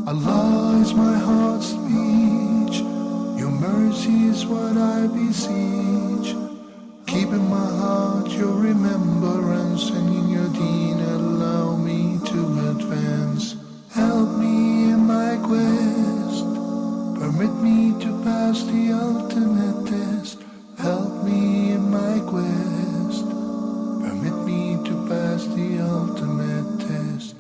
Allah is my heart's speech, your mercy is what I beseech. Keep in my heart your remembrance, and in your deen allow me to advance. Help me in my quest, permit me to pass the ultimate test. Help me in my quest, permit me to pass the ultimate test.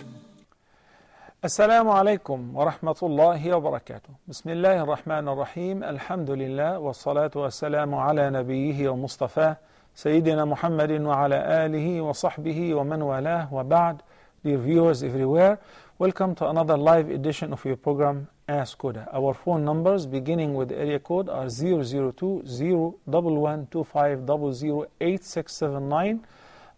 السلام عليكم ورحمة الله وبركاته. بسم الله الرحمن الرحيم. الحمد لله والصلاة والسلام على نبيه ومصطفاه سيدنا محمد وعلى آله وصحبه ومن والاه وبعد. Dear viewers everywhere, welcome to another live edition of your program Ask Huda. Our phone numbers beginning with area code are 002-011-2500-8679.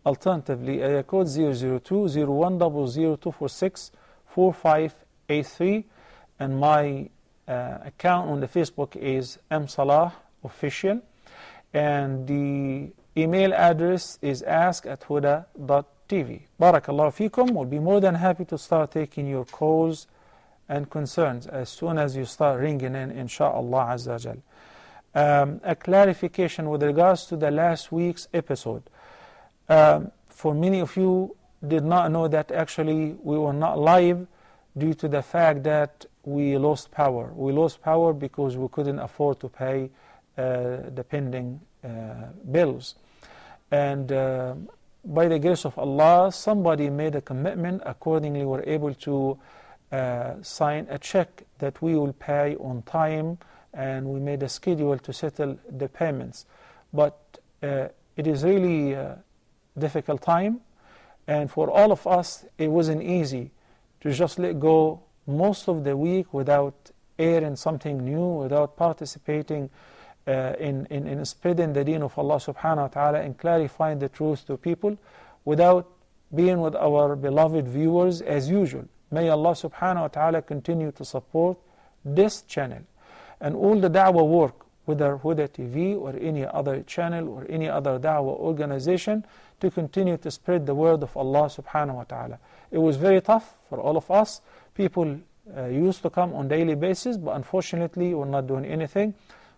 Alternatively, area code 002-010-246-4583, and my account on the Facebook is msalah official, and the email address is ask@huda.tv. Barakallahu feekum. We'll be more than happy to start taking your calls and concerns as soon as you start ringing in, insha'Allah Azza Jal. A clarification with regards to the last week's episode. For many of you did not know that actually we were not live due to the fact that we lost power. We lost power because we couldn't afford to pay the pending bills. And by the grace of Allah, somebody made a commitment. Accordingly, we're able to sign a check that we will pay on time, and we made a schedule to settle the payments. But it is really a difficult time. And for all of us, it wasn't easy to just let go most of the week without airing something new, without participating in spreading the deen of Allah subhanahu wa ta'ala and clarifying the truth to people, without being with our beloved viewers as usual. May Allah subhanahu wa ta'ala continue to support this channel and all the da'wah work, whether Huda TV or any other channel or any other da'wah organization, to continue to spread the word of Allah subhanahu wa ta'ala. It was very tough for all of us. People used to come on daily basis, but unfortunately we're not doing anything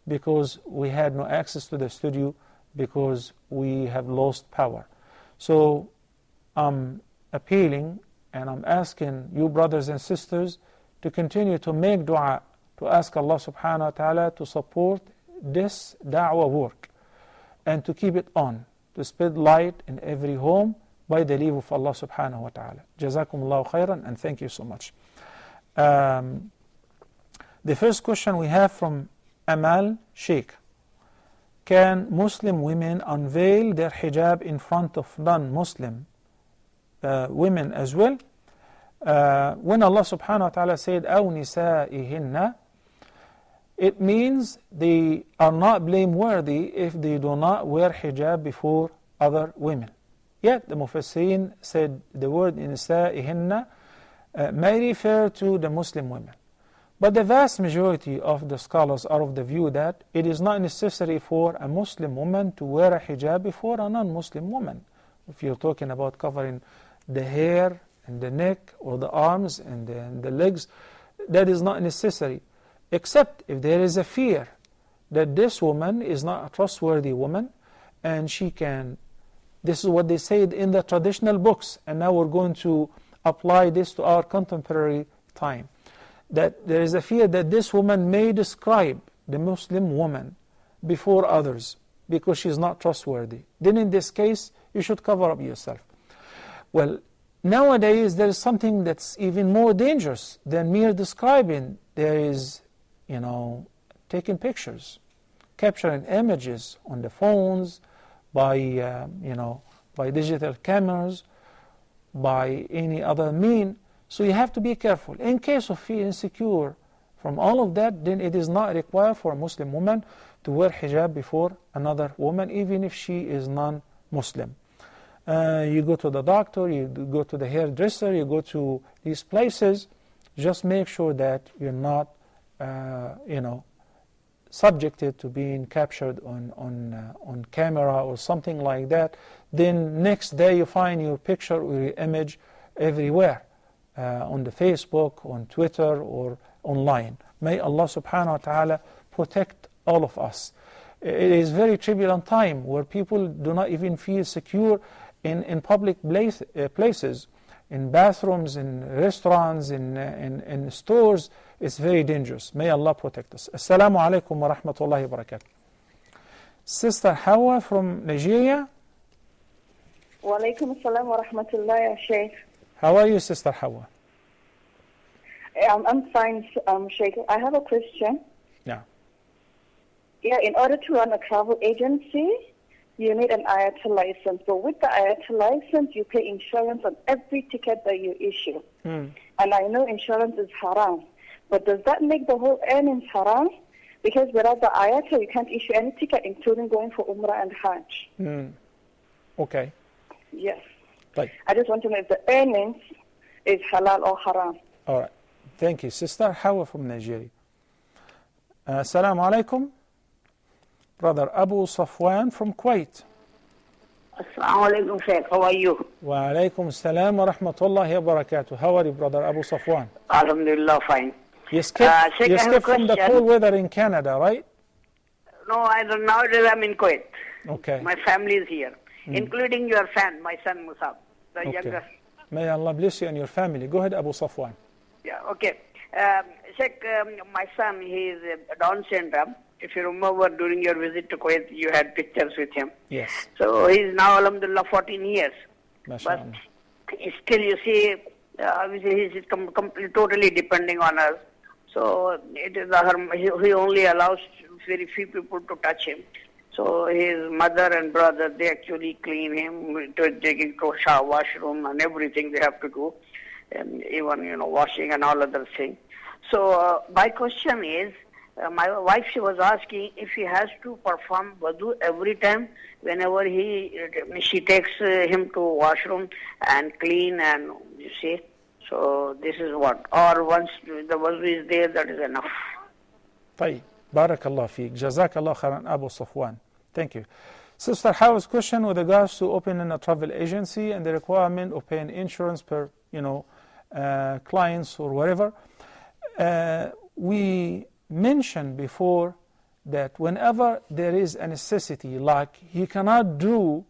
because we had no access to the studio because we have lost power. So I'm appealing and I'm asking you brothers and sisters to continue to make dua, to ask Allah subhanahu wa ta'ala to support this da'wah work and to keep it on, to spread light in every home by the leave of Allah subhanahu wa ta'ala. Jazakumullahu khairan, and thank you so much. The first question we have from Amal Sheikh. Can Muslim women unveil their hijab in front of non-Muslim women as well? When Allah subhanahu wa ta'ala said أَوْ نِسَائِهِنَّ, it means they are not blameworthy if they do not wear hijab before other women. Yet the Mufassirin said the word نِسَائِهِنَّ may refer to the Muslim women. But the vast majority of the scholars are of the view that it is not necessary for a Muslim woman to wear a hijab before a non-Muslim woman. If you're talking about covering the hair and the neck or the arms and the legs, that is not necessary, except if there is a fear that this woman is not a trustworthy woman and she can, this is what they said in the traditional books, and now we're going to apply this to our contemporary time, that there is a fear that this woman may describe the Muslim woman before others because she's not trustworthy. Then in this case, you should cover up yourself. Well, nowadays there is something that's even more dangerous than mere describing. There is, taking pictures, capturing images on the phones, by digital cameras, by any other mean. So you have to be careful. In case of feeling insecure from all of that, then it is not required for a Muslim woman to wear hijab before another woman, even if she is non-Muslim. You go to the doctor, you go to the hairdresser, you go to these places, just make sure that you're not, subjected to being captured on camera or something like that. Then next day you find your picture or your image everywhere. on the Facebook, on Twitter, or online. May Allah subhanahu wa ta'ala protect all of us. It is very turbulent time where people do not even feel secure in public places, in bathrooms, in restaurants, in stores. It's very dangerous. May Allah protect us. Assalamu alaikum wa rahmatullahi wa barakatuh. Sister Hawa from Nigeria. Wa alaikum assalam wa rahmatullahi ya Sheikh. How are you, Sister Hawa? I'm fine, Sheikh. I have a question. Yeah. Yeah, in order to run a travel agency, you need an IATA license. So with the IATA license, you pay insurance on every ticket that you issue. And I know insurance is haram. But does that make the whole earnings haram? Because without the IATA, you can't issue any ticket, including going for Umrah and Hajj. Okay. Yes. Right. I just want to know if the earnings is halal or haram. All right. Thank you. Sister Hawa from Nigeria. Assalamu alaikum. Brother Abu Safwan from Kuwait. Assalamu alaikum, Sheikh. How are you? Wa alaikum assalam wa rahmatullahi wa barakatuh. How are you, Brother Abu Safwan? Alhamdulillah, fine. You escaped from the cold weather in Canada, right? No, I don't. Nowadays I'm in Kuwait. Okay. My family is here, including your son, my son Musab, the youngest. May Allah bless you and your family. Go ahead, Abu Safwan. Yeah, okay. Sheikh, my son, he is Down syndrome. If you remember, during your visit to Kuwait, you had pictures with him. Yes. So he's now, alhamdulillah, 14 years. MashaAllah. But still, you see, obviously he's totally depending on us. So it is he only allows very few people to touch him. So his mother and brother, they actually clean him, taking to shower, washroom, and everything they have to do, and even washing and all other things. So my question is, my wife, she was asking if he has to perform wudu every time whenever she takes him to washroom and clean, and you see. So this is what, or once the wudu is there, that is enough. طيب. Barakallah feek. Jazakallah khairan, Abu Safwan. Thank you. Sister Hawa's question with regards to opening a travel agency and the requirement of paying insurance per, clients or whatever. We mentioned before that whenever there is a necessity, like you cannot do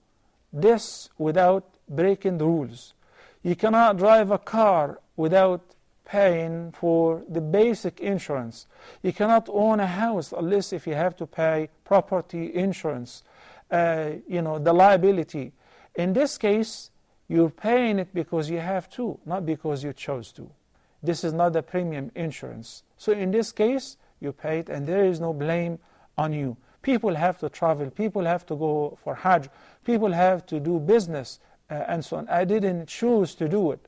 this without breaking the rules. You cannot drive a car without paying for the basic insurance. You cannot own a house unless if you have to pay property insurance, the liability. In this case, you're paying it because you have to, not because you chose to. This is not the premium insurance. So in this case, you pay it and there is no blame on you. People have to travel, people have to go for Hajj, people have to do business and so on. I didn't choose to do it.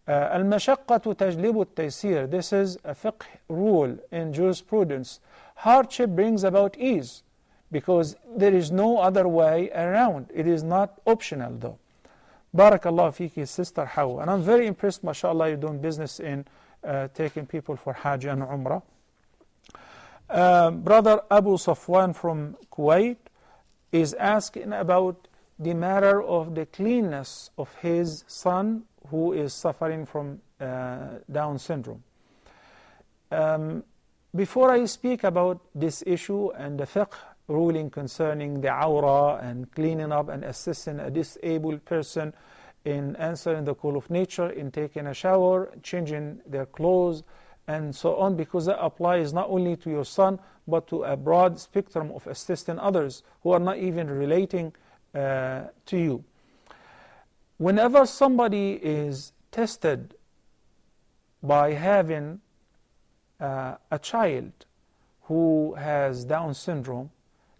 المشقة تجلب التيسير. This is a fiqh rule in jurisprudence. Hardship brings about ease because there is no other way around. It is not optional though. Barakallah fiki, Sister Hawa. And I'm very impressed, mashallah, you're doing business in taking people for Hajj and Umrah. Brother Abu Safwan from Kuwait is asking about the matter of the cleanness of his son who is suffering from Down syndrome. Before I speak about this issue and the fiqh ruling concerning the awrah and cleaning up and assisting a disabled person in answering the call of nature, in taking a shower, changing their clothes, and so on, because that applies not only to your son, but to a broad spectrum of assisting others who are not even relating to you. Whenever somebody is tested by having a child who has Down syndrome,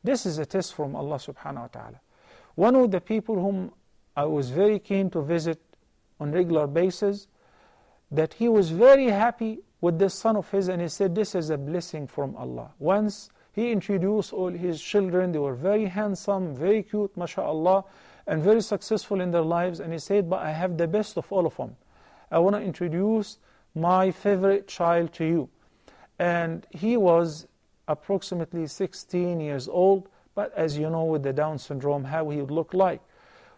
this is a test from Allah subhanahu wa ta'ala. One of the people whom I was very keen to visit on regular basis, that he was very happy with this son of his, and he said this is a blessing from Allah. Once he introduced all his children, they were very handsome, very cute, mashallah, and very successful in their lives, and he said, but I have the best of all of them. I want to introduce my favorite child to you. And he was approximately 16 years old, but as you know with the Down syndrome, how he would look like.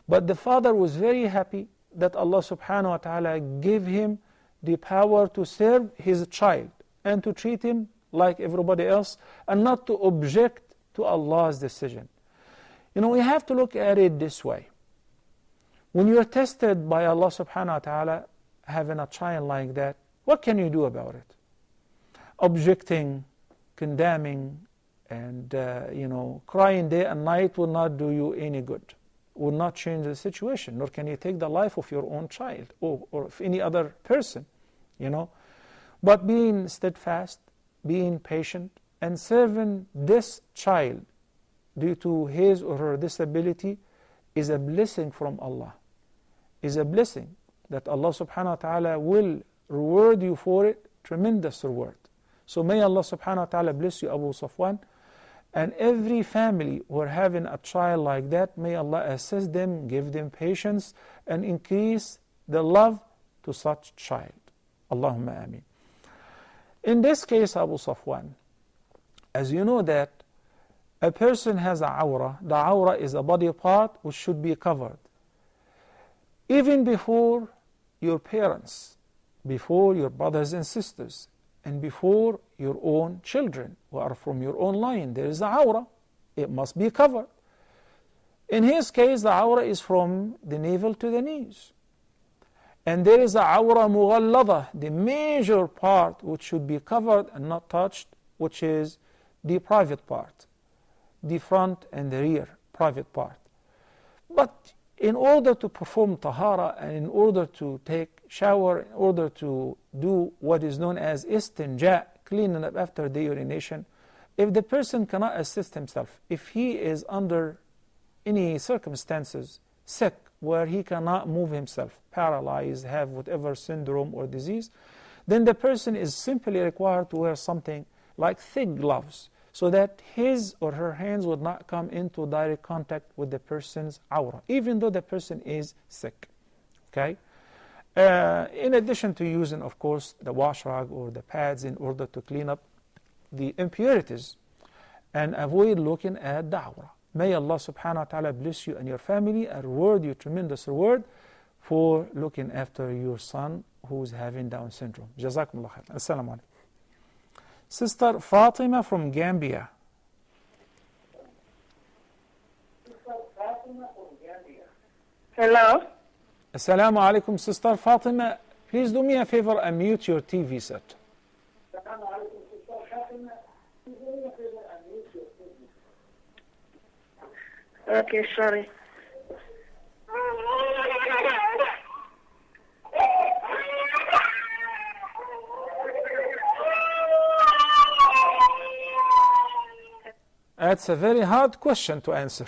But the father was very happy that Allah subhanahu wa ta'ala gave him the power to serve his child and to treat him like everybody else and not to object to Allah's decision. You know, we have to look at it this way. When you're tested by Allah subhanahu wa ta'ala having a child like that, what can you do about it? Objecting, condemning, and crying day and night will not do you any good, will not change the situation, nor can you take the life of your own child or of any other person, But being steadfast, being patient, and serving this child due to his or her disability is a blessing from Allah, is a blessing that Allah subhanahu wa ta'ala will reward you for it, tremendous reward. So may Allah subhanahu wa ta'ala bless you, Abu Safwan, and every family who are having a child like that, may Allah assist them, give them patience, and increase the love to such child. Allahumma ameen. In this case, Abu Safwan, as you know that a person has a awra. The awra is a body part which should be covered. Even before your parents, before your brothers and sisters, and before your own children who are from your own line, there is a awra. It must be covered. In his case, the awra is from the navel to the knees. And there is a awra mughallada, the major part which should be covered and not touched, which is the private part, the front and the rear private part. But in order to perform tahara and in order to take shower, in order to do what is known as istinja, cleaning up after the urination, if the person cannot assist himself, if he is under any circumstances, sick, where he cannot move himself, paralyzed, have whatever syndrome or disease, then the person is simply required to wear something like thick gloves so that his or her hands would not come into direct contact with the person's awra, even though the person is sick. Okay? In addition to using, of course, the wash rag or the pads in order to clean up the impurities and avoid looking at the awra. May Allah subhanahu wa ta'ala bless you and your family and reward you tremendous reward for looking after your son who is having Down syndrome. Jazakumullah khair. Assalamu alaikum. Sister Fatima from Gambia. Hello. Assalamu alaikum, Sister Fatima. Please do me a favor and mute your TV set. Okay, sorry. That's a very hard question to answer.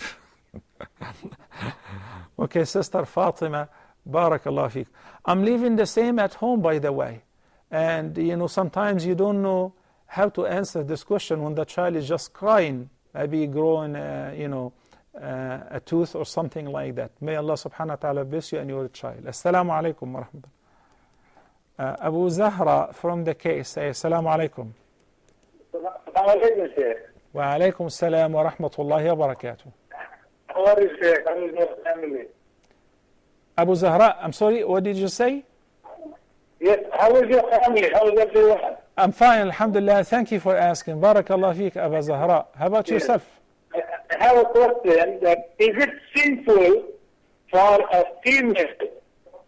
Okay, Sister Fatima, Barakallah fiqh. I'm leaving the same at home, by the way. And, sometimes you don't know how to answer this question when the child is just crying, maybe growing, a tooth or something like that. May Allah subhanahu wa ta'ala bless you and your child. Assalamu alaikum wa rahmatullah. Abu Zahra from the case, say Assalamu alaikum. Wa alaikum assalam wa rahmatullahi wa barakatuh. How are you, Sheikh? How is your family? Abu Zahra, I'm sorry, what did you say? Yes, how is your family? How is everyone? I'm fine, alhamdulillah. Thank you for asking. Barakallah fiqh, Abu Zahra. How about yourself? I have a question that is it sinful for a female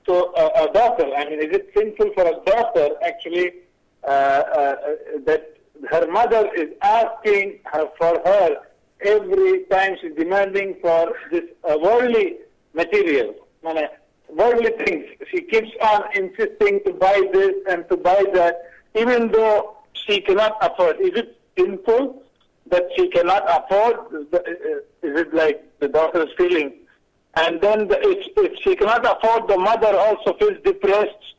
to a daughter? I mean, is it sinful for a daughter actually that her mother is asking her for her every time she's demanding for this worldly material, worldly things? She keeps on insisting to buy this and to buy that, even though she cannot afford. Is it sinful that she cannot afford? Is it like the daughter's feeling? And then if she cannot afford, the mother also feels depressed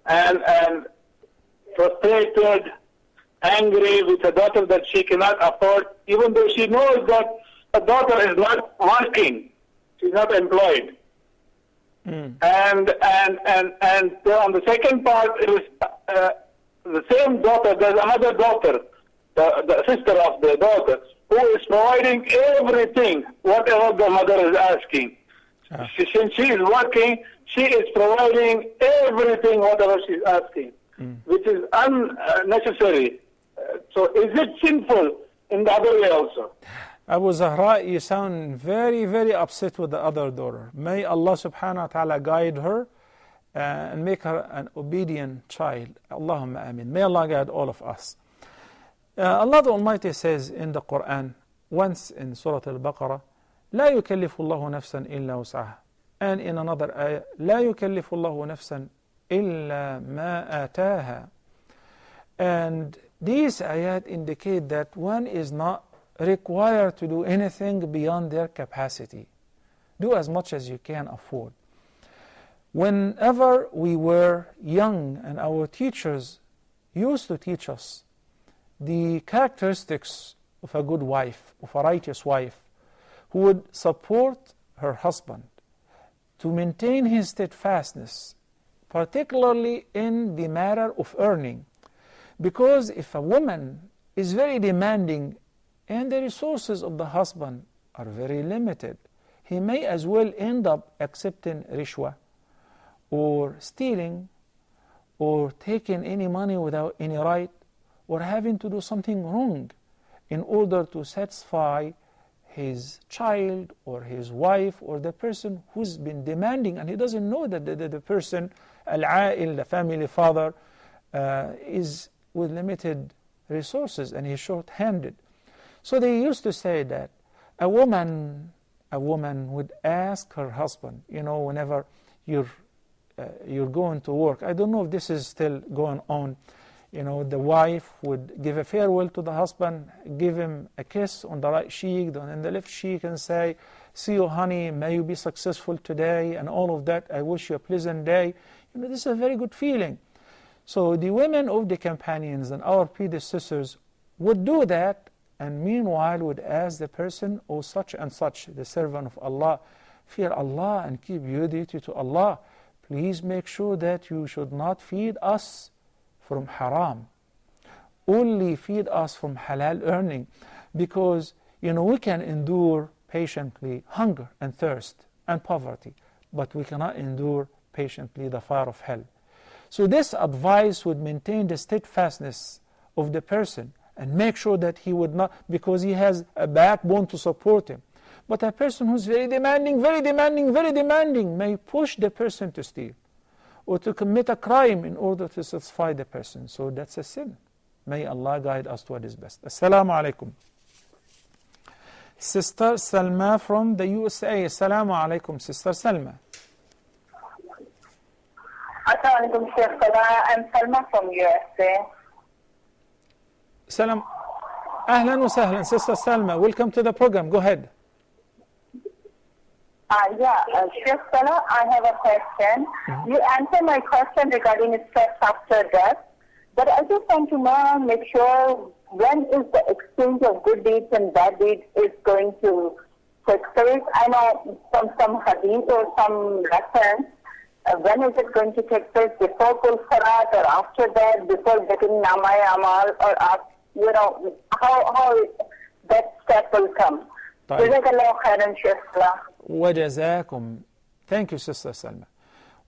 and frustrated, angry with a daughter that she cannot afford, even though she knows that the daughter is not working, she's not employed. And on the second part is the same daughter. There's another daughter, the sister of the daughter, who is providing everything, whatever the mother is asking. Since she is working, she is providing everything, whatever she's asking, which is unnecessary. So is it sinful in the other way also? Abu Zahra, you sound very, very upset with the other daughter. May Allah subhanahu wa ta'ala guide her and make her an obedient child. Allahumma ameen. May Allah guide all of us. Allah the Almighty says in the Quran, once in Surah Al-Baqarah, لا يكلف الله نفسا إلا وسعها. And in another ayah, لا يكلف الله نفسا إلا ما آتاها. And these ayat indicate that one is not required to do anything beyond their capacity. Do as much as you can afford. Whenever we were young and our teachers used to teach us the characteristics of a good wife, of a righteous wife, who would support her husband to maintain his steadfastness, particularly in the matter of earning. Because if a woman is very demanding and the resources of the husband are very limited, he may as well end up accepting rishwa, or stealing, or taking any money without any right, or having to do something wrong in order to satisfy his child or his wife or the person who's been demanding, and he doesn't know that the person, al-a'il, the family father, is with limited resources and he's short-handed. So they used to say that a woman would ask her husband, whenever you're going to work. I don't know if this is still going on. The wife would give a farewell to the husband, give him a kiss on the right cheek, on the left cheek, and say, "See you, honey, may you be successful today," and all of that. "I wish you a pleasant day." This is a very good feeling. So the women of the companions and our predecessors would do that, and meanwhile would ask the person, "Oh, such and such, the servant of Allah, fear Allah and keep your duty to Allah. Please make sure that you should not feed us from haram. Only feed us from halal earning, because we can endure patiently hunger and thirst and poverty, but we cannot endure patiently the fire of hell." So this advice would maintain the steadfastness of the person and make sure that he would not, because he has a backbone to support him. But a person who's very demanding, very demanding, very demanding may push the person to steal or to commit a crime in order to satisfy the person. So that's a sin. May Allah guide us to what is best. Assalamu alaikum. Sister Salma from the USA. Assalamu alaikum, Sister Salma. Assalamu alaikum, Sheikh Salah. I'm Salma from USA. Salam. Ahlan wa sahlan, Sister Salma. Welcome to the program. Go ahead. Sheikh Salah, I have a question. You answered my question regarding stress after death, but I just want to know, make sure, when is the exchange of good deeds and bad deeds is going to take place? I know from some hadith or some reference, when is it going to take place? Before Kul Salat or after that? Before getting Namai Amal or after, how that step will come? Jazakallah khairan, Sheikh Salah. وَجَزَاكُمْ. Thank you, Sister Salma.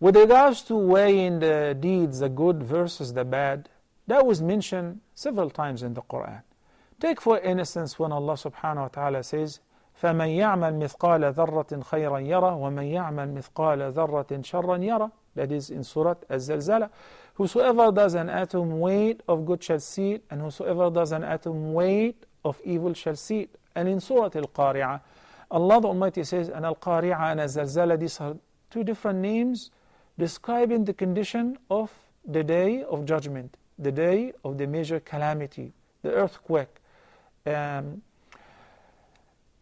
With regards to weighing the deeds, the good versus the bad, that was mentioned several times in the Quran. Take for instance when Allah subhanahu wa ta'ala says, فَمَنْ يَعْمَلْ مِثْقَالَ ذَرَّةٍ خَيْرًا يَرَى وَمَنْ يَعْمَلْ مِثْقَالَ ذَرَّةٍ شَرًّا يَرَى. That is in Surah Az-Zalzala. Whosoever does an atom weight of good shall see it, and whosoever does an atom weight of evil shall see it. And in Surah Al-Qari'ah, Allah the Almighty says, and Al-Qari'ah and Al-Zalzala, these are two different names describing the condition of the day of judgment, the day of the major calamity, the earthquake. Allah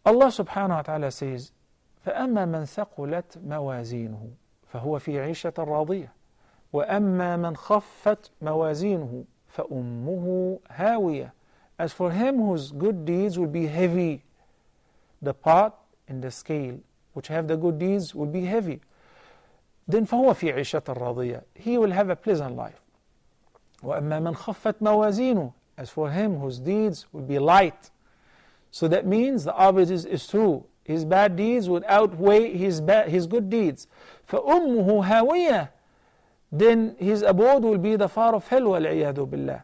subhanahu wa ta'ala says, فَأَمَّا مَنْ ثَقُلَتْ مَوَازِينُهُ فَهُوَ فِي عِيشَةٍ رَاضِيَةٍ وَأَمَّا مَنْ خَفَّتْ مَوَازِينُهُ فَأُمُّهُ هَاوِيَةٌ. As for him whose good deeds will be heavy, the pot in the scale which have the good deeds will be heavy, then فَهُوَ فِي عِيشَةٍ رَاضِيَةٍ. He will have a pleasant life. وَأَمَّا مَنْ خَفَّتْ مَوَازِينُهُ. As for him whose deeds will be light. So that means the opposite is true. his bad deeds would outweigh his good deeds. فَأُمُّهُ هَاوِيَةٌ, then his abode will be the fire of hell, وَالْعِيَاذُ بِاللَّهِ.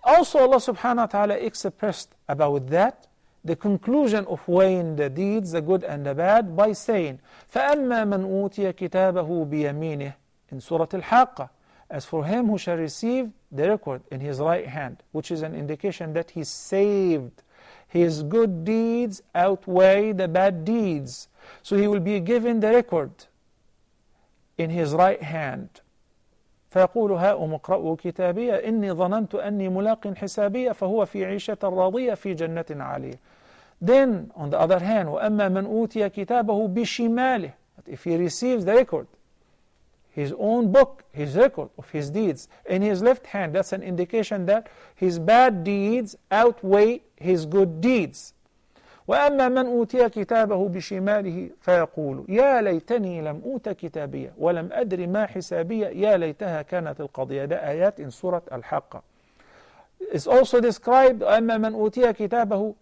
Also Allah subhanahu wa ta'ala expressed about that the conclusion of weighing the deeds, the good and the bad, by saying, فَأَمَّا مَنْ أُوتِيَ كِتَابَهُ بِيَمِينِهِ, in Surah Al-Haqqah, as for him who shall receive the record in his right hand, which is an indication that he's saved. His good deeds outweigh the bad deeds. So he will be given the record in his right hand. فيقول هاؤم اقرءوا كتابي إني ظننت أني ملاق حسابي فهو في عيشة راضية في جنة عالية. Then on the other hand, وأما من أوتي كتابه بشماله, if he receives the record, his own book, his record of his deeds in his left hand, that's an indication that his bad deeds outweigh his good deeds. وأما من أوتي كتابه بشماله فيقول يا ليتني لم أوت كتابية ولم أدر ما حسابية يا ليتها كانت القضية. ده آيات in Surah Al-Haqqah. It's also described أما من أوتي كتابه,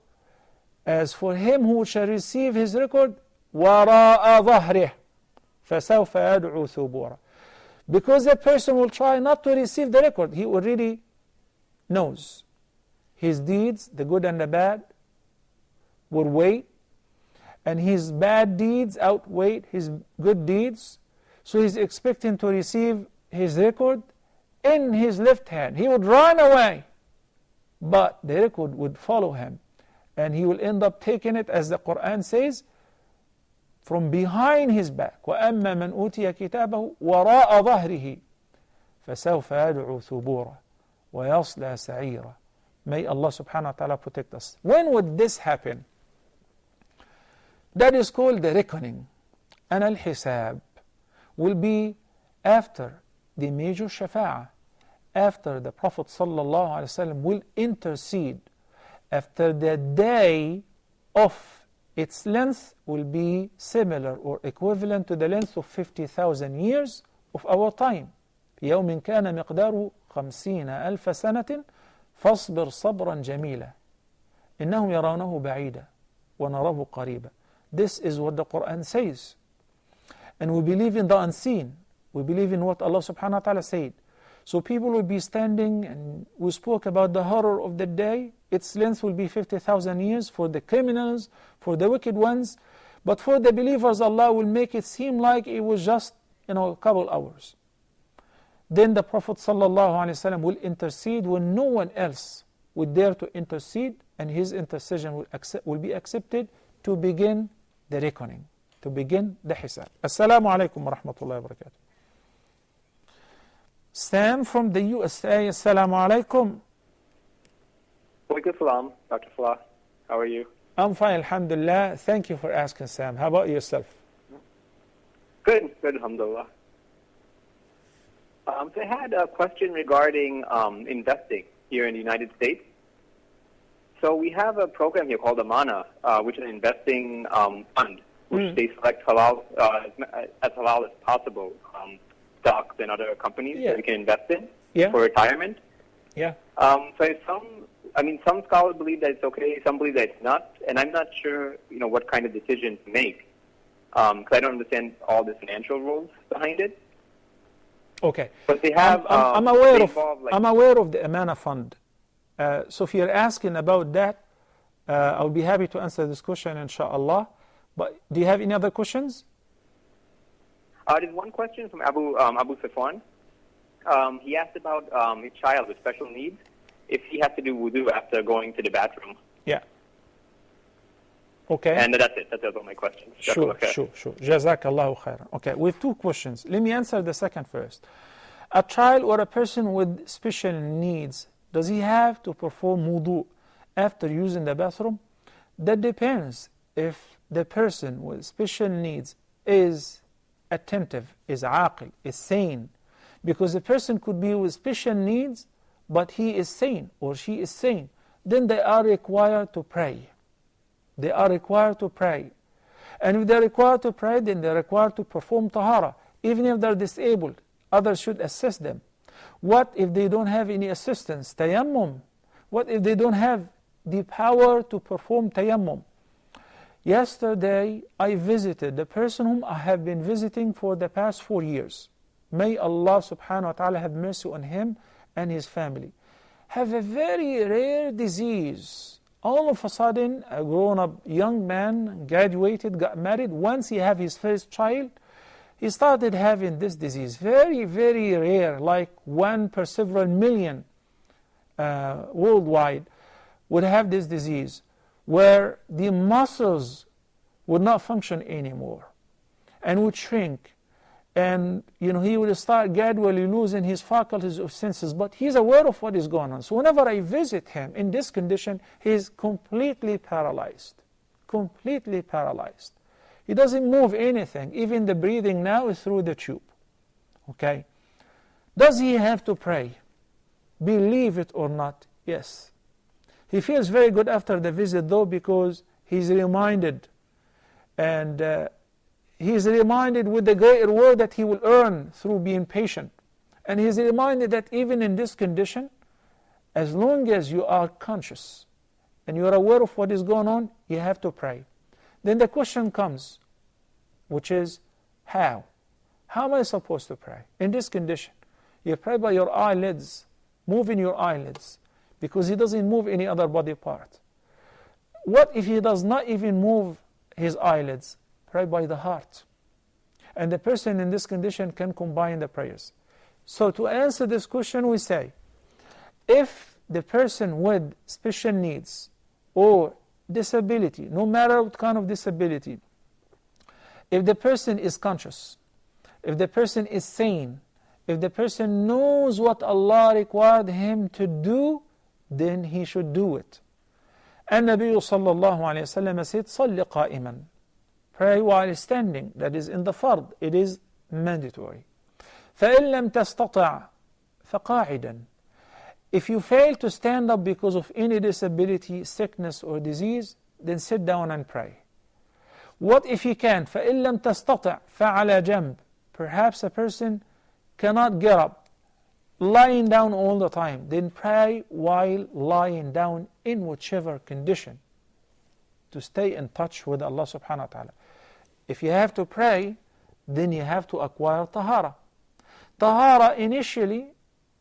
as for him who shall receive his record وراء ظهره فسوف يدعو ثبورا. Because the person will try not to receive the record, he already knows his deeds, the good and the bad, will weigh, and his bad deeds outweigh his good deeds. So he's expecting to receive his record in his left hand. He would run away, but the record would follow him, and he will end up taking it, as the Quran says, from behind his back. وَأَمَّا مَنْ أُوتِيَ كِتَابَهُ وَرَاءَ ظَهْرِهِ فَسَوْفَ يَدْعُو ثُبُورًا وَيَصْلَى سَعِيرًا. May Allah subhanahu wa ta'ala protect us. When would this happen? That is called the reckoning. And al-hisab will be after the major shafa'ah, after the Prophet sallallahu alaihi wasallam will intercede, after the day of its length will be similar or equivalent to the length of 50,000 years of our time. يوم كان مقداره 50,000 سنة فاصبر صبرا جميلا إنهم يرونه بعيدا ونراه قريبا. This is what the Quran says. And we believe in the unseen. We believe in what Allah subhanahu wa ta'ala said. So people will be standing, and we spoke about the horror of the day. Its length will be 50,000 years for the criminals, for the wicked ones. But for the believers, Allah will make it seem like it was just, a couple hours. Then the Prophet sallallahu alaihi wasallam will intercede when no one else would dare to intercede, and his intercession will be accepted to begin the reckoning, to begin the hisab. Assalamu alaikum wa rahmatullahi wa barakatuh. Sam from the USA, assalamu alaikum. Walaikum salam, Dr. Salah. How are you? I'm fine, alhamdulillah. Thank you for asking, Sam. How about yourself? Good, alhamdulillah. So I had a question regarding investing here in the United States. So we have a program here called Amana, which is an investing fund, which they select halal, as halal as possible, stocks and other companies that we can invest in for retirement. Yeah. So some scholars believe that it's okay, some believe that it's not, and I'm not sure, what kind of decision to make, because I don't understand all the financial rules behind it. Okay. But they have. I'm aware of the Amana Fund. So if you're asking about that, I'll be happy to answer this question, inshallah. But do you have any other questions? There's one question from Abu Safwan. He asked about his child with special needs, if he has to do wudu after going to the bathroom. Yeah. Okay. And that's it. That's all my questions. Sure. Jazakallahu khairan. Okay, we have two questions. Let me answer the second first. A child or a person with special needs, does he have to perform wudu after using the bathroom? That depends if the person with special needs is attentive, is aqil, is sane. Because a person could be with special needs, but he is sane or she is sane. Then they are required to pray. They are required to pray. And if they're required to pray, then they're required to perform tahara. Even if they're disabled, others should assist them. What if they don't have any assistance? Tayammum. What if they don't have the power to perform tayammum? Yesterday, I visited the person whom I have been visiting for the past 4 years. May Allah subhanahu wa ta'ala have mercy on him and his family. Have a very rare disease. All of a sudden, a grown-up young man graduated, got married. Once he had his first child, he started having this disease. Very, very rare, like 1 per several million worldwide would have this disease, where the muscles would not function anymore and would shrink. And he would start gradually losing his faculties of senses, but he's aware of what is going on. So whenever I visit him in this condition, he's completely paralyzed. Completely paralyzed. He doesn't move anything. Even the breathing now is through the tube. Okay? Does he have to pray? Believe it or not, yes. He feels very good after the visit, though, because he's reminded, and he's reminded with the great reward that he will earn through being patient. And he's reminded that even in this condition, as long as you are conscious and you are aware of what is going on, you have to pray. Then the question comes, which is, how? How am I supposed to pray in this condition? You pray by your eyelids, moving your eyelids, because he doesn't move any other body part. What if he does not even move his eyelids? Pray by the heart. And the person in this condition can combine the prayers. So to answer this question, we say, if the person with special needs or disability, no matter what kind of disability, if the person is conscious, if the person is sane, if the person knows what Allah required him to do, then he should do it. And Nabi sallallahu alayhi wa sallam said, صَلِّ قَائِمًا. Pray while standing. That is in the fard. It is mandatory. فَإِن لَمْ تَسْتَطِعْ فَقَاعِدًا. If you fail to stand up because of any disability, sickness or disease, then sit down and pray. What if you can't? فَإِن لَمْ تَسْتَطِعْ فَعَلَى جَنْبٍ. Perhaps a person cannot get up, lying down all the time. Then pray while lying down in whichever condition, to stay in touch with Allah subhanahu wa ta'ala. If you have to pray, then you have to acquire tahara. Tahara initially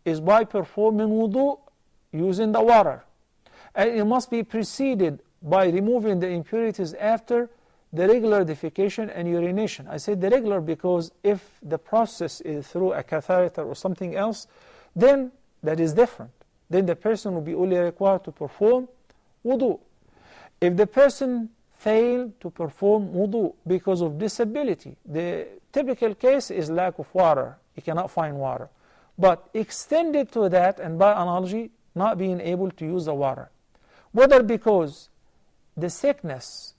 is by performing wudu, using the water. And it must be preceded by removing the impurities after the regular defecation and urination. I said the regular because if the process is through a catheter or something else, then that is different. Then the person will be only required to perform wudu. If the person failed to perform wudu because of disability, the typical case is lack of water. He cannot find water. But extended to that, and by analogy, not being able to use the water. Whether because the sickness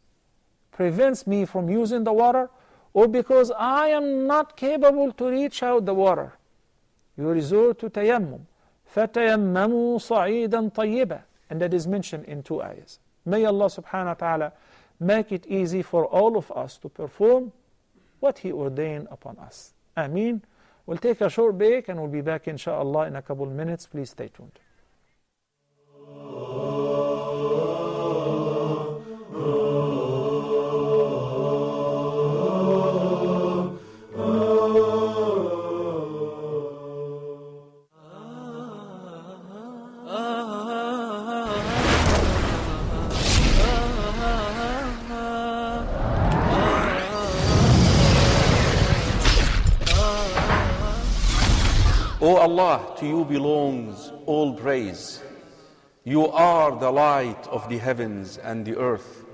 prevents me from using the water, or because I am not capable to reach out the water, you resort to tayammum. فَتَيَمَّمُوا صَعِيدًا طَيِّبًا. And that is mentioned in 2 ayahs. May Allah subhanahu wa ta'ala make it easy for all of us to perform what He ordained upon us. Ameen. We'll take a short break and we'll be back inshallah in a couple of minutes. Please stay tuned. O Allah, to you belongs all praise. You are the light of the heavens and the earth,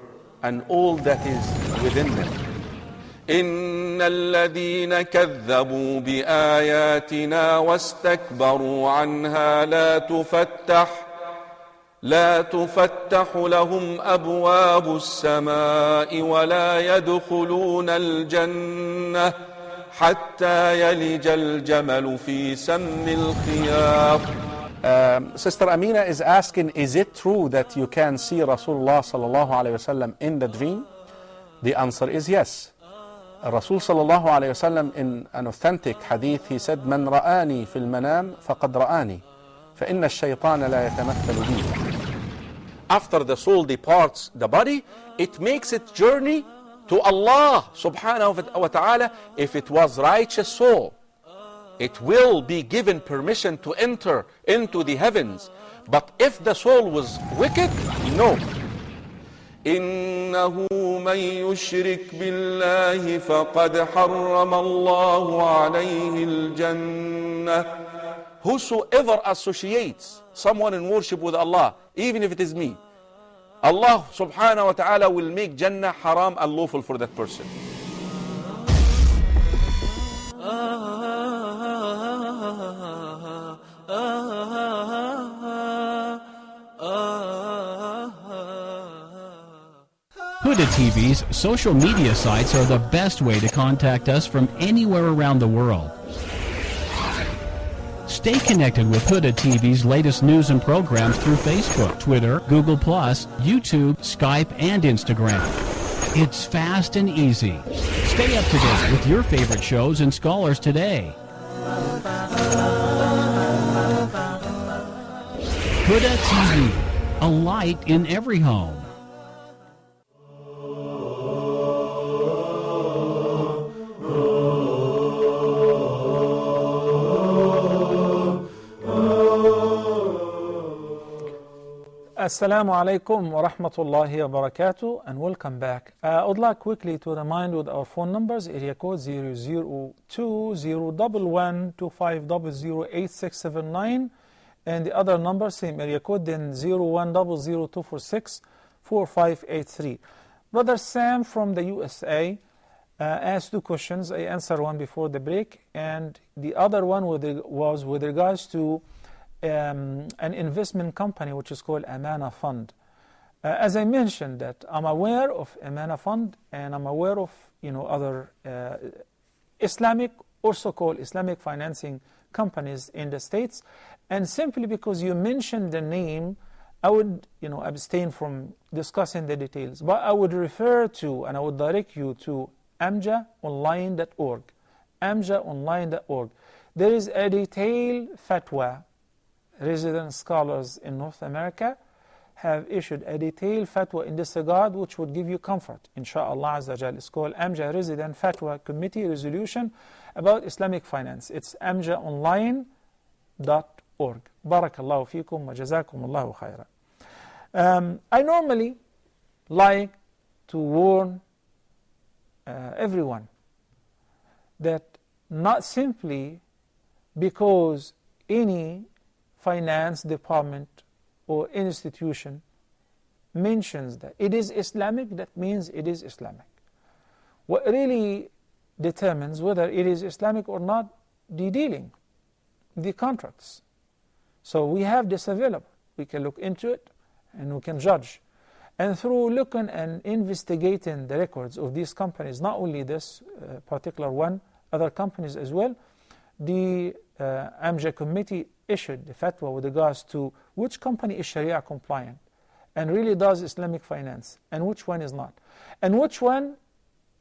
and all that is within them. إن الذين كذبوا بآياتنا واستكبروا عنها لا تفتح لهم أبواب السماء ولا يدخلون الجنة حتى يلج الجمل في سم الخياط. Sister Amina is asking, is it true that you can see Rasulullah sallallahu alayhi wasallam in the dream? The answer is yes. Rasul sallallahu alayhi wasallam in an authentic hadith, he said, من رآني في المنام فقد رآني فإن الشيطان لا يتمثل بي. after the soul departs the body, it makes its journey to Allah subhanahu wa ta'ala. If it was righteous soul, it will be given permission to enter into the heavens. But if the soul was wicked, no. إنه من يشرك بالله فقد حرم الله عليه الجنة. Whosoever associates someone in worship with Allah, even if it is me, Allah subhanahu wa ta'ala will make Jannah haram and lawful for that person. Huda TV's social media sites are the best way to contact us from anywhere around the world. Stay connected with Huda TV's latest news and programs through Facebook, Twitter, Google+, YouTube, Skype, and Instagram. It's fast and easy. Stay up to date with your favorite shows and scholars today. Huda TV, a light in every home. Assalamu alaikum wa rahmatullahi wa barakatuh, and welcome back. I would like quickly to remind with our phone numbers, area code 002-011-2500-8679, and the other number, same area code, then 0100-246-4583. Brother Sam from the USA asked two questions. I answered one before the break, and the other one was with regards to an investment company which is called Amana Fund. As I mentioned, that I'm aware of Amana Fund, and I'm aware of other Islamic or so-called Islamic financing companies in the States, and simply because you mentioned the name, I would abstain from discussing the details, but I would refer to and I would direct you to amjaonline.org. amjaonline.org. There is a detailed fatwa. Resident scholars in North America have issued a detailed fatwa in this regard, which would give you comfort, inshaAllah Azza Jal. It's called Amja Resident Fatwa Committee Resolution about Islamic Finance. It's amjaonline.org. Barakallahu feekum wa jazakumullahu khayran. I normally like to warn everyone that not simply because any finance department or institution mentions that it is Islamic, that means it is Islamic. What really determines whether it is Islamic or not, the dealing, the contracts. So we have this available. We can look into it and we can judge. And through looking and investigating the records of these companies, not only this particular one, other companies as well, the Amja committee issued the fatwa with regards to which company is Sharia compliant and really does Islamic finance, and which one is not, and which one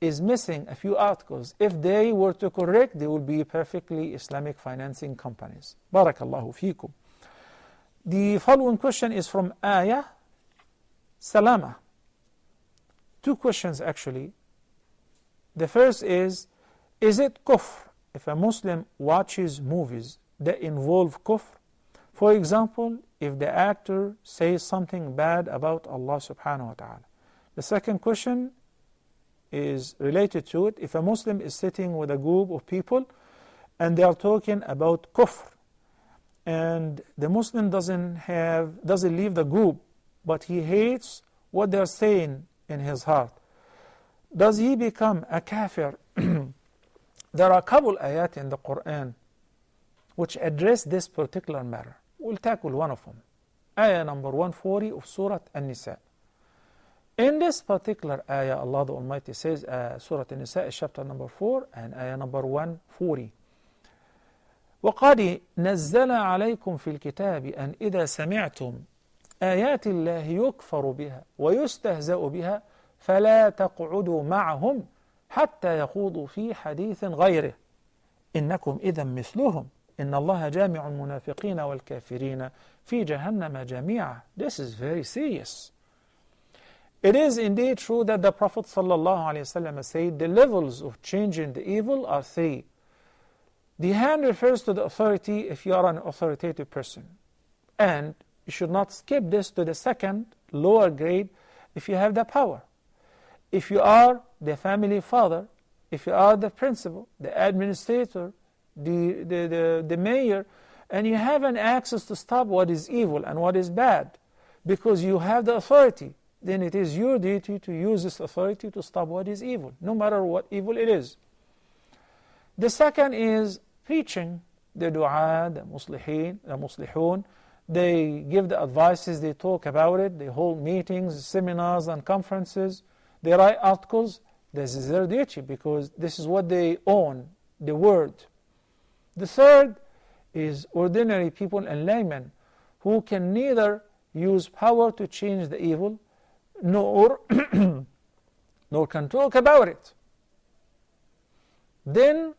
is missing a few articles. If they were to correct, they would be perfectly Islamic financing companies. Barakallahu feekum. The following question is from Ayah Salama. Two questions actually. The first is it kufr if a Muslim watches movies that involve kufr? For example, if the actor says something bad about Allah subhanahu wa ta'ala. The second question is related to it. If a Muslim is sitting with a group of people and they are talking about kufr, and the Muslim doesn't leave the group, but he hates what they're saying in his heart, does he become a kafir? There are a couple ayat in the Quran which address this particular matter. We'll tackle one of them. Ayah number 140 of Surah An-Nisa. In this particular ayah, Allah the Almighty says, Surah An-Nisa is chapter number 4 and ayah number 140. وَقَدْ نَزَّلَ عَلَيْكُمْ فِي الْكِتَابِ أَنْ إِذَا سَمِعْتُمْ آيَاتِ اللَّهِ يُكْفَرُ بِهَا وَيُسْتَهْزَأُ بِهَا فَلَا تَقْعُدُوا مَعَهُمْ حَتَّى يَخُوضُوا فِي حَدِيثٍ غَيْرِهِ إِنَّكُمْ إِذًا مِثْلُهُمْ إن الله جامع المنافقين والكافرين في جهنم جميعا. This is very serious. It is indeed true that the Prophet ﷺ said the levels of changing the evil are three. The hand refers to the authority if you are an authoritative person. And you should not skip this to the second, lower grade, if you have the power. If you are the family father, if you are the principal, the administrator, the mayor, and you have an access to stop what is evil and what is bad, because you have the authority, then it is your duty to use this authority to stop what is evil, no matter what evil it is. The second is preaching. The du'a, the muslihun, they give the advices, they talk about it, they hold meetings, seminars and conferences, they write articles. This is their duty because this is what they own, the word. The third is ordinary people and laymen who can neither use power to change the evil nor can talk about it. Then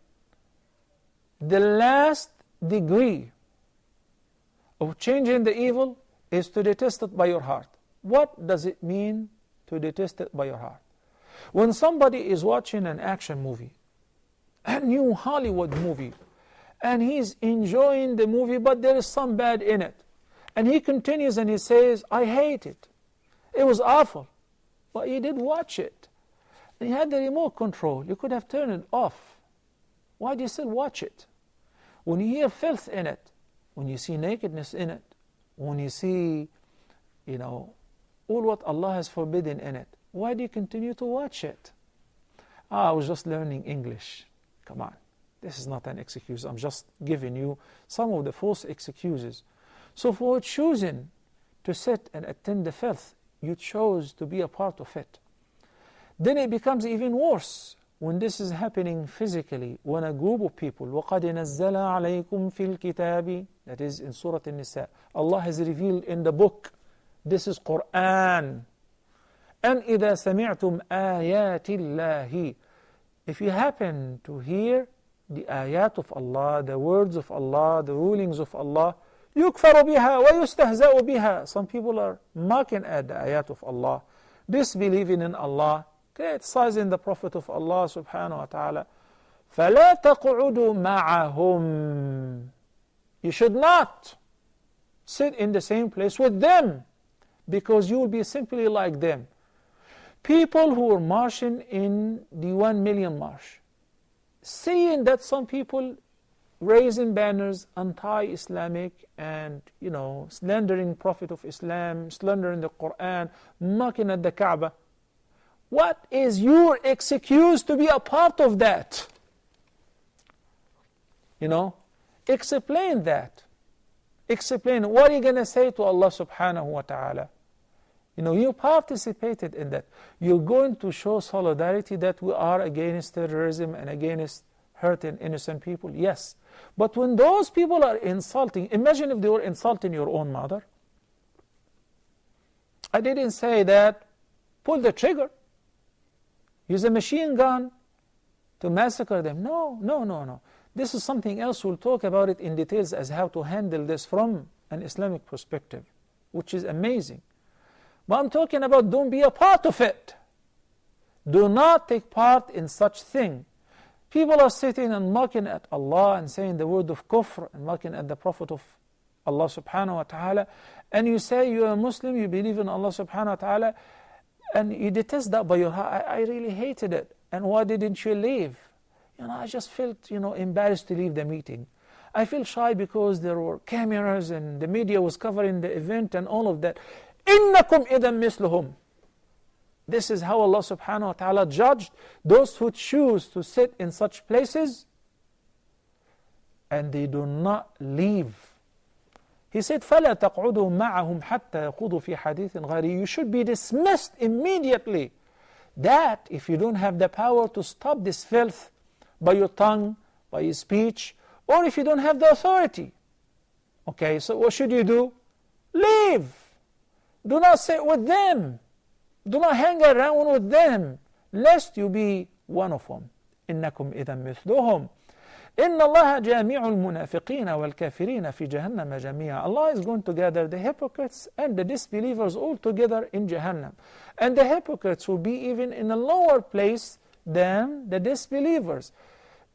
the last degree of changing the evil is to detest it by your heart. What does it mean to detest it by your heart? When somebody is watching an action movie, a new Hollywood movie, and he's enjoying the movie, but there is some bad in it, and he continues and he says, I hate it. It was awful. But you did watch it. And you had the remote control. You could have turned it off. Why do you still watch it? When you hear filth in it, when you see nakedness in it, when you see, all what Allah has forbidden in it, why do you continue to watch it? I was just learning English. Come on. This is not an excuse. I'm just giving you some of the false excuses. So for choosing to sit and attend the filth, you chose to be a part of it. Then it becomes even worse when this is happening physically, when a group of people, وَقَدْ نَزَّلَ عَلَيْكُمْ فِي الْكِتَابِ, that is in Surah An-Nisa, Allah has revealed in the book, this is Quran. And إِذَا سَمِعْتُمْ آيَاتِ اللَّهِ, if you happen to hear the ayat of Allah, the words of Allah, the rulings of Allah, يُكْفَرُ بِهَا وَيُسْتَهْزَأُ بِهَا. Some people are mocking at the ayat of Allah, disbelieving in Allah, criticizing the Prophet of Allah subhanahu wa ta'ala. فَلَا تَقْعُدُوا مَعَهُمْ. You should not sit in the same place with them, because you will be simply like them. People who were marching in the 1 million march, seeing that some people raising banners anti-Islamic and, slandering Prophet of Islam, slandering the Quran, mocking at the Kaaba. What is your excuse to be a part of that? Explain that. Explain. What are you going to say to Allah subhanahu wa ta'ala? You participated in that. You're going to show solidarity that we are against terrorism and against hurting innocent people. Yes. But when those people are insulting, imagine if they were insulting your own mother. I didn't say that pull the trigger, use a machine gun to massacre them. No. This is something else. We'll talk about it in details as how to handle this from an Islamic perspective, which is amazing. But I'm talking about don't be a part of it. Do not take part in such thing. People are sitting and mocking at Allah and saying the word of kufr and mocking at the Prophet of Allah subhanahu wa ta'ala. And you say you're a Muslim, you believe in Allah subhanahu wa ta'ala, and you detest that by your heart. I really hated it. And why didn't you leave? I just felt, embarrassed to leave the meeting. I feel shy because there were cameras and the media was covering the event and all of that. إِنَّكُمْ إِذًا مِثْلُهُمْ. This is how Allah subhanahu wa ta'ala judged those who choose to sit in such places and they do not leave. He said, فَلَا تَقْعُدُوا مَعَهُمْ حَتَّى يَقُودُوا فِي حَدِيثٍ غَيْرِهِ. You should be dismissed immediately. That, if you don't have the power to stop this filth by your tongue, by your speech, or if you don't have the authority. Okay, so what should you do? Leave. Do not sit with them. Do not hang around with them, lest you be one of them. إِنَّكُمْ إِذًا مِثْلُهُمْ. إن الله جامع المنافقين والكافرين في جهنم جميعا. Allah is going to gather the hypocrites and the disbelievers all together in Jahannam. And the hypocrites will be even in a lower place than the disbelievers.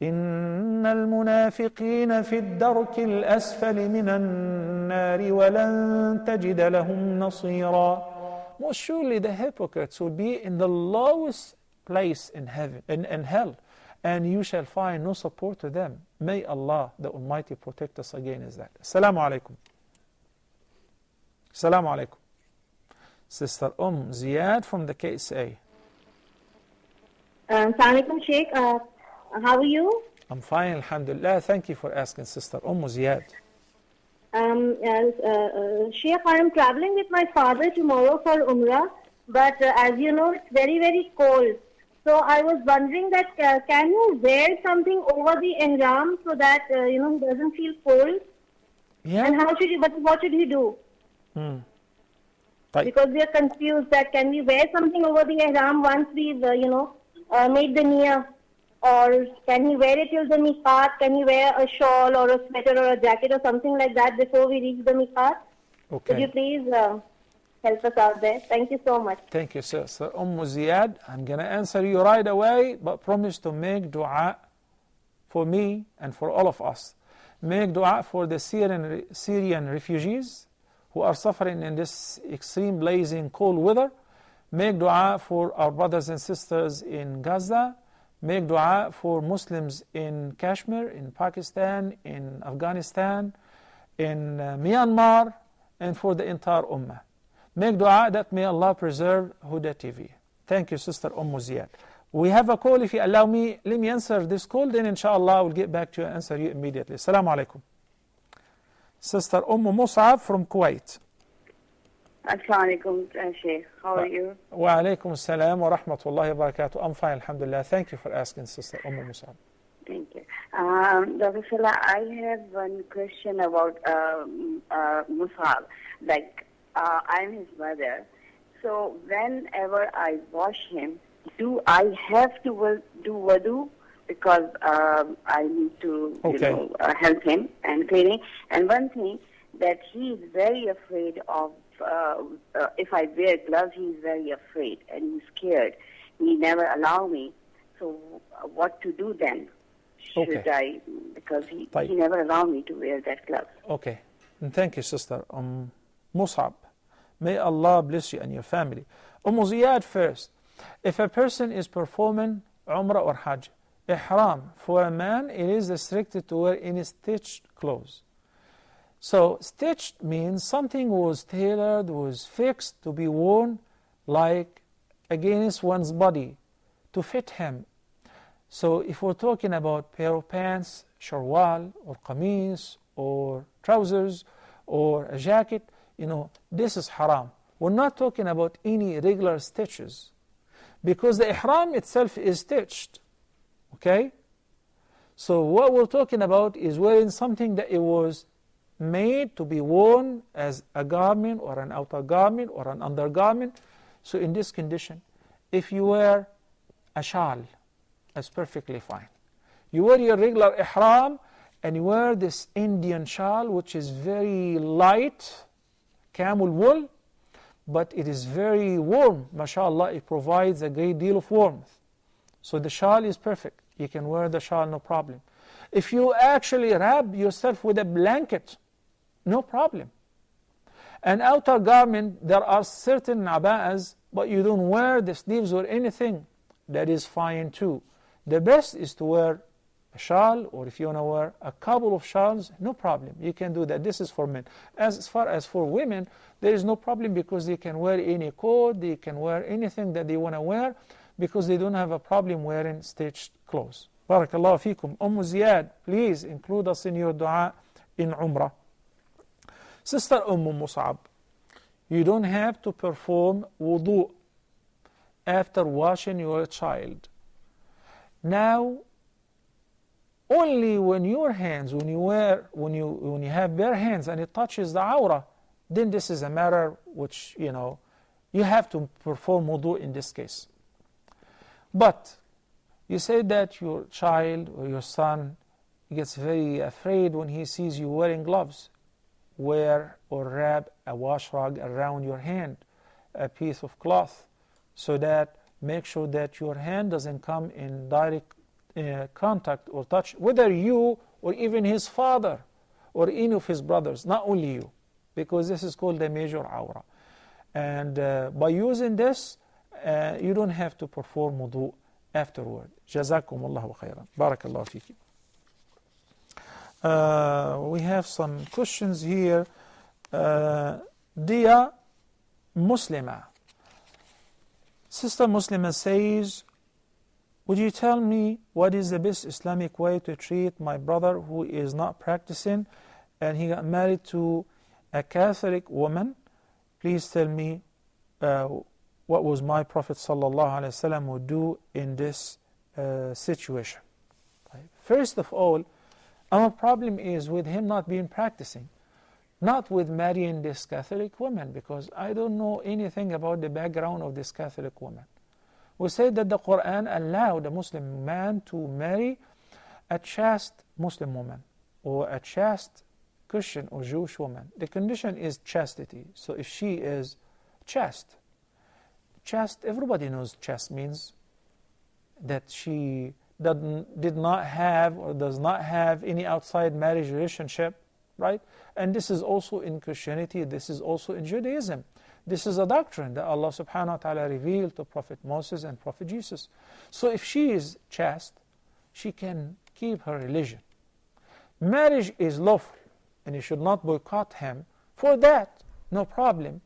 إن المنافقين في الدرك الأسفل من النار ولن تجد لهم نصيرا. Most surely the hypocrites will be in the lowest place in heaven, in hell, and you shall find no support to them. May Allah the Almighty protect us against that. Assalamu alaikum. Assalamu alaikum. Sister Ziyad from the KSA. Assalamu alaikum, Sheikh. How are you? I'm fine, alhamdulillah. Thank you for asking, Sister Ziyad. Sheikh, I am traveling with my father tomorrow for Umrah, but as you know, it's very, very cold. So I was wondering that can you wear something over the ihram so that he doesn't feel cold? Yeah. And how should he? What should he do? Because we are confused that can we wear something over the ihram once we've made the niyyah, or can he wear it till the miqat? Can he wear a shawl or a sweater or a jacket or something like that before we reach the miqat? Okay. Could you please help us out there? Thank you so much. Thank you, Sister Ziyad. I'm going to answer you right away, but promise to make dua for me and for all of us. Make dua for the Syrian refugees who are suffering in this extreme blazing cold weather. Make dua for our brothers and sisters in Gaza. Make dua for Muslims in Kashmir, in Pakistan, in Afghanistan, in Myanmar, and for the entire Ummah. Make dua that may Allah preserve Huda TV. Thank you, Sister Ziyad. We have a call. If you allow me, let me answer this call, then inshallah I will get back to you and answer you immediately. Assalamu alaikum. Sister Mus'ab from Kuwait. Assalamu alaikum, Sheikh. How are you? Wa alaikum assalam wa rahmatullahi wa barakatuh. I'm fine, alhamdulillah. Thank you for asking, Sister Mus'ab. Thank you. Dr. Salah, I have one question about Mus'ab. Like, I'm his mother. So whenever I wash him, do I have to do wudu? Because I need to help him and cleaning. And one thing that he is very afraid of, if I wear gloves, he is very afraid and he's scared. He never allow me. So what to do then? Should I? Because he never allow me to wear that glove. Okay. And thank you, Sister Mus'ab. May Allah bless you and your family. Ziyad first. If a person is performing Umrah or Hajj, Ihram, for a man, it is restricted to wear any stitched clothes. So stitched means something was tailored, was fixed to be worn like against one's body to fit him. So if we're talking about pair of pants, sharwal or qamis or trousers or a jacket, this is haram. We're not talking about any regular stitches because the ihram itself is stitched. Okay? So what we're talking about is wearing something that it was made to be worn as a garment or an outer garment or an undergarment. So in this condition, if you wear a shawl, that's perfectly fine. You wear your regular ihram and you wear this Indian shawl, which is very light, camel wool, but it is very warm. MashaAllah, it provides a great deal of warmth. So the shawl is perfect. You can wear the shawl, no problem. If you actually wrap yourself with a blanket, no problem. An outer garment, there are certain aba'as, but you don't wear the sleeves or anything. That is fine too. The best is to wear a shawl, or if you want to wear a couple of shawls, no problem. You can do that. This is for men. As far as for women, there is no problem because they can wear any coat, they can wear anything that they want to wear because they don't have a problem wearing stitched clothes. Barakallahu feekum. Ziyad, please include us in your dua in Umrah. Sister Mus'ab, you don't have to perform wudu after washing your child. Now, only when your hands, when you have bare hands and it touches the awrah, then this is a matter which, you have to perform wudu in this case. But you say that your child or your son, He gets very afraid when he sees you wearing gloves. Wear or wrap a wash rag around your hand, a piece of cloth, so that make sure that your hand doesn't come in direct contact or touch, whether you or even his father or any of his brothers, not only you, because this is called the major awra. And by using this, you don't have to perform wudu afterward. Jazakum Allahu khairan. Barakallahu fiki. We have some questions here. Dear Muslima, Sister Muslima says, would you tell me what is the best Islamic way to treat my brother who is not practicing and he got married to a Catholic woman? Please tell me what was my Prophet ﷺ would do in this situation. First of all, our problem is with him not being practicing, not with marrying this Catholic woman, because I don't know anything about the background of this Catholic woman. We say that the Quran allowed a Muslim man to marry a chaste Muslim woman or a chaste Christian or Jewish woman. The condition is chastity. So if she is chaste, everybody knows chaste means that she did not have or does not have any outside marriage relationship, right? And this is also in Christianity, this is also in Judaism. This is a doctrine that Allah subhanahu wa ta'ala revealed to Prophet Moses and Prophet Jesus. So if she is chaste, she can keep her religion. Marriage is lawful, and you should not boycott him for that, no problem.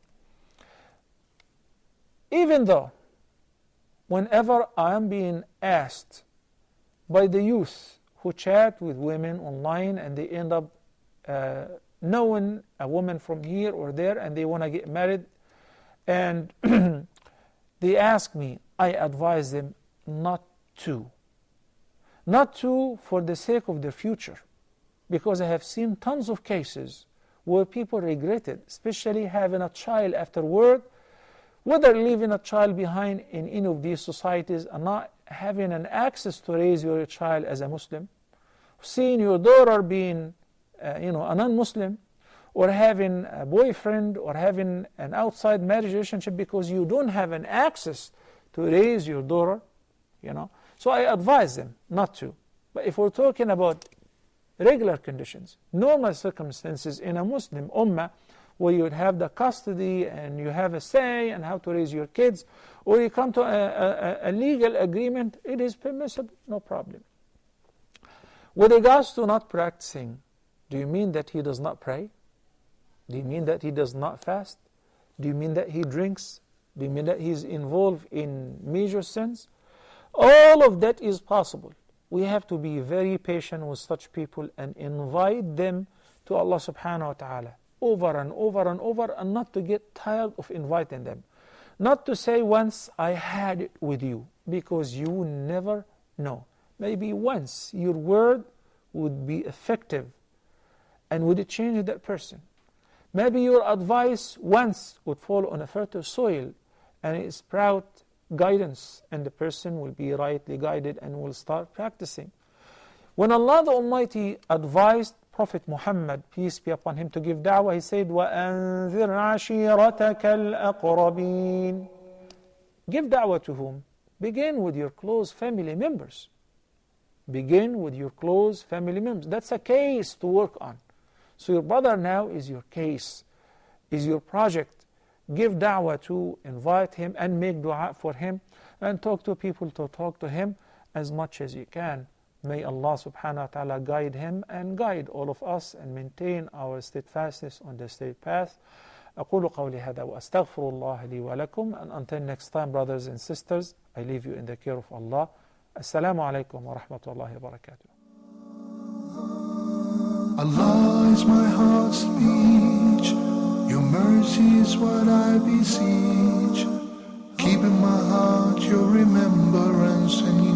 Even though, whenever I am being asked by the youth who chat with women online and they end up knowing a woman from here or there and they want to get married, and they ask me, I advise them not to. Not to for the sake of their future, because I have seen tons of cases where people regret it, especially having a child afterward, whether leaving a child behind in any of these societies and not having an access to raise your child as a Muslim, seeing your daughter being a non-Muslim, or having a boyfriend or having an outside marriage relationship because you don't have an access to raise your daughter, So I advise them not to. But if we're talking about regular conditions, normal circumstances in a Muslim ummah, where you would have the custody and you have a say in how to raise your kids, or you come to a legal agreement, it is permissible, no problem. With regards to not practicing, do you mean that he does not pray? Do you mean that he does not fast? Do you mean that he drinks? Do you mean that he is involved in major sins? All of that is possible. We have to be very patient with such people and invite them to Allah subhanahu wa ta'ala over and over and over, and not to get tired of inviting them. Not to say once I had it with you, because you never know. Maybe once your word would be effective and would change that person. Maybe your advice once would fall on a fertile soil and it sprout guidance, and the person will be rightly guided and will start practicing. When Allah the Almighty advised Prophet Muhammad, peace be upon him, to give da'wah, he said, وَأَنذِرْ عَشِيرَتَكَ الْأَقْرَبِينَ. Give da'wah to whom? Begin with your close family members. Begin with your close family members. That's a case to work on. So your brother now is your case, is your project. Give da'wah to, invite him and make dua for him, and talk to people to talk to him as much as you can. May Allah subhanahu wa ta'ala guide him and guide all of us and maintain our steadfastness on the straight path. أقول قولي هذا وأستغفر الله لي ولكم. And until next time, brothers and sisters, I leave you in the care of Allah. Assalamu alaikum wa rahmatullahi wa barakatuh. Allah is my heart's speech. Your mercy is what I beseech. Keep in my heart your remembrance and